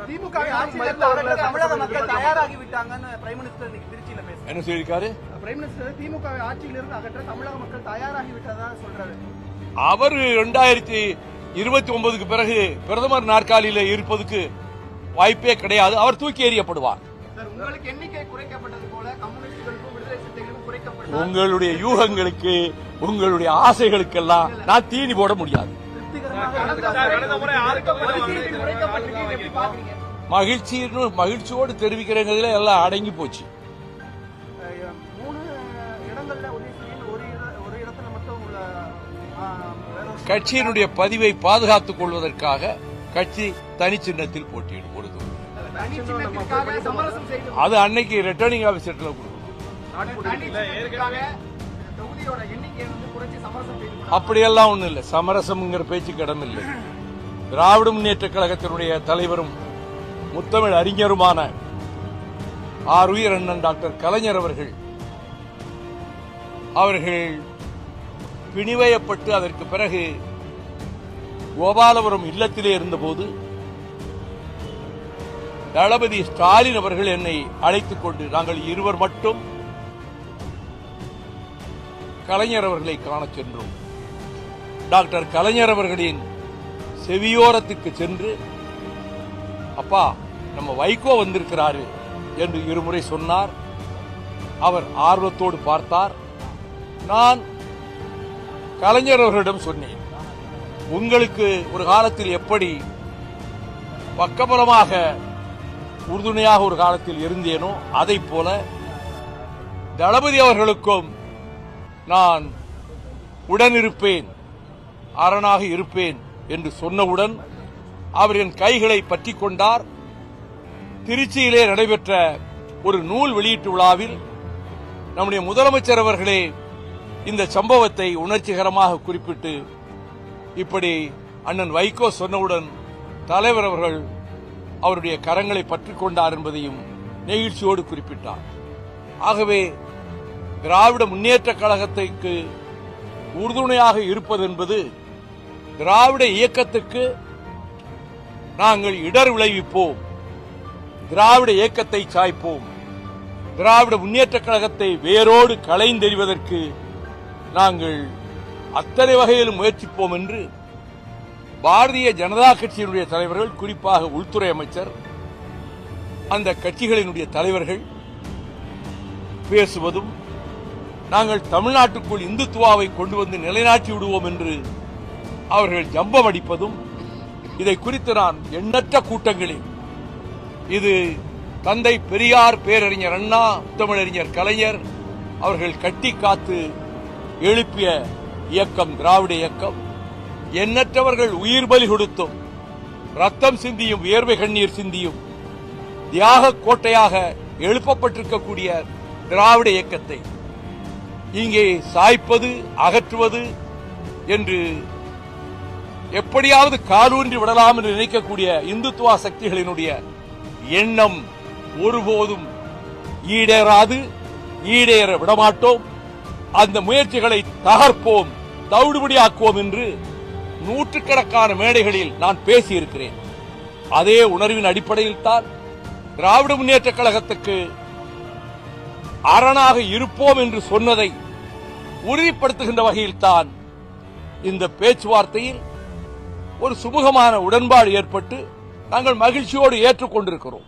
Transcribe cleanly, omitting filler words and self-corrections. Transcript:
திமுக தமிழக மக்கள் தயாராகிவிட்டாங்கன்னு prime minister இன்னைக்கு திருச்சியில பேசுறாரு. என்ன சொல்லிருக்காரு? பிரைம் மினிஸ்டர் திமுக ஆட்சியிலிருந்து அகற்ற தமிழக மக்கள் தயாராகிவிட்டதா சொல்றாரு. அவர் 2029க்கு பிறகு பிரதமர் நாற்காலியில இருப்பதுக்கு வாய்ப்பே கிடையாது. அவர் தூக்கி எறியப்படுவார். உங்களுக்கு எண்ணிக்கை குறைக்கப்பட்டது போல கம்யூனிஸ்டுகளுக்கும் விடுதலை சிறுத்தைகளுக்கும் குறைக்கப்பட்டது. உங்களுடைய யூகங்களுக்கு, உங்களுடைய ஆசைகளுக்கெல்லாம் நான் தீனி போட முடியாது. மகிழ்ச்சியோடு தெரிவிக்கிறதுல எல்லாம் அடங்கி போச்சு. கட்சியினுடைய பதிவை பாதுகாத்துக் கொள்வதற்காக கட்சி தனி சின்னத்தில் போட்டியிடும். அது அன்னைக்கு ரிட்டர்னிங் ஆபீசர்ல அப்படியெல்லாம் ஒண்ணும் இல்லை. சமரசம்ங்கிற பேச்சுக்கு இடம் இல்லை. திராவிட முன்னேற்ற கழகத்தினுடைய தலைவரும் முத்தமிழ் அறிஞருமான ஆருயிர் அண்ணன் டாக்டர் கலைஞர் அவர்கள் பிணிவயப்பட்டு அதற்கு பிறகு கோபாலபுரம் இல்லத்திலே இருந்தபோது தளபதி ஸ்டாலின் அவர்கள் என்னை அழைத்துக் கொண்டு நாங்கள் இருவர் மட்டும் கலைஞர் அவர்களை காணச் சென்றோம். டாக்டர் கலைஞர் அவர்களின் செவியோரத்துக்கு சென்று, அப்பா நம்ம வைகோ வந்திருக்கிறாரு என்று இருமுறை சொன்னார். அவர் ஆர்வத்தோடு பார்த்தார். நான் கலைஞர் அவர்களிடம் சொன்னேன், உங்களுக்கு ஒரு காலத்தில் எப்படி பக்கபலமாக உறுதுணையாக ஒரு காலத்தில் இருந்தேனோ அதை போல தளபதி அவர்களுக்கும் நான் உடனிருப்பேன், அரணாக இருப்பேன் என்று சொன்னவுடன் அவர் என் கைகளை பற்றிக் கொண்டார். திருச்சியிலே நடைபெற்ற ஒரு நூல் வெளியீட்டு விழாவில் நம்முடைய முதலமைச்சர் அவர்களே இந்த சம்பவத்தை உணர்ச்சிகரமாக குறிப்பிட்டு, இப்படி அண்ணன் வைகோ சொன்னவுடன் தலைவர் அவர்கள் அவருடைய கரங்களை பற்றிக் கொண்டார் என்பதையும் நெகிழ்ச்சியோடு குறிப்பிட்டார். ஆகவே திராவிட முன்னேற்ற கழகத்திற்கு உறுதுணையாக இருப்பது என்பது திராவிட இயக்கத்துக்கு நாங்கள் இடர் விளைவிப்போம், திராவிட இயக்கத்தை சாய்ப்போம், திராவிட முன்னேற்ற கழகத்தை வேரோடு களைந்தெறிவதற்கு நாங்கள் அத்தனை வகையிலும் முயற்சிப்போம் என்று பாரதிய ஜனதா கட்சியினுடைய தலைவர்கள், குறிப்பாக உள்துறை அமைச்சர், அந்த கட்சிகளினுடைய தலைவர்கள் பேசுவதும், நாங்கள் தமிழ்நாட்டுக்குள் இந்துத்துவாவை கொண்டு வந்து நிலைநாட்டி விடுவோம் என்று அவர்கள் ஜம்பம் அடிப்பதும், இதை குறித்து நான் எண்ணற்ற கூட்டங்களில் இது தந்தை பெரியார், பேரறிஞர் அண்ணா, தமிழறிஞர் கலைஞர் அவர்கள் கட்டி காத்து எழுப்பிய இயக்கம் திராவிட இயக்கம், எண்ணற்றவர்கள் உயிர் பலி கொடுத்தும் ரத்தம் சிந்தியும் வியர்வை கண்ணீர் சிந்தியும் தியாக கோட்டையாக எழுப்பப்பட்டிருக்கக்கூடிய திராவிட இயக்கத்தை இங்கே சாய்ப்பது, அகற்றுவது என்று எப்படியாவது காலூன்றி விடலாம் என்று நினைக்கக்கூடிய இந்துத்துவ சக்திகளினுடைய எண்ணம் ஒருபோதும் ஈடேறாது, ஈடேற விடமாட்டோம். அந்த முயற்சிகளை தகர்ப்போம், தவிடுபடியாக்குவோம் என்று நூற்றுக்கணக்கான மேடைகளில் நான் பேசியிருக்கிறேன். அதே உணர்வின் அடிப்படையில் தான் திராவிட முன்னேற்ற கழகத்துக்கு அரணாக இருப்போம் என்று சொன்னதை உறுதிப்படுத்துகின்ற வகையில் தான் இந்த பேச்சுவார்த்தையில் ஒரு சுமூகமான உடன்பாடு ஏற்பட்டு நாங்கள் மகிழ்ச்சியோடு ஏற்றுக்கொண்டிருக்கிறோம்.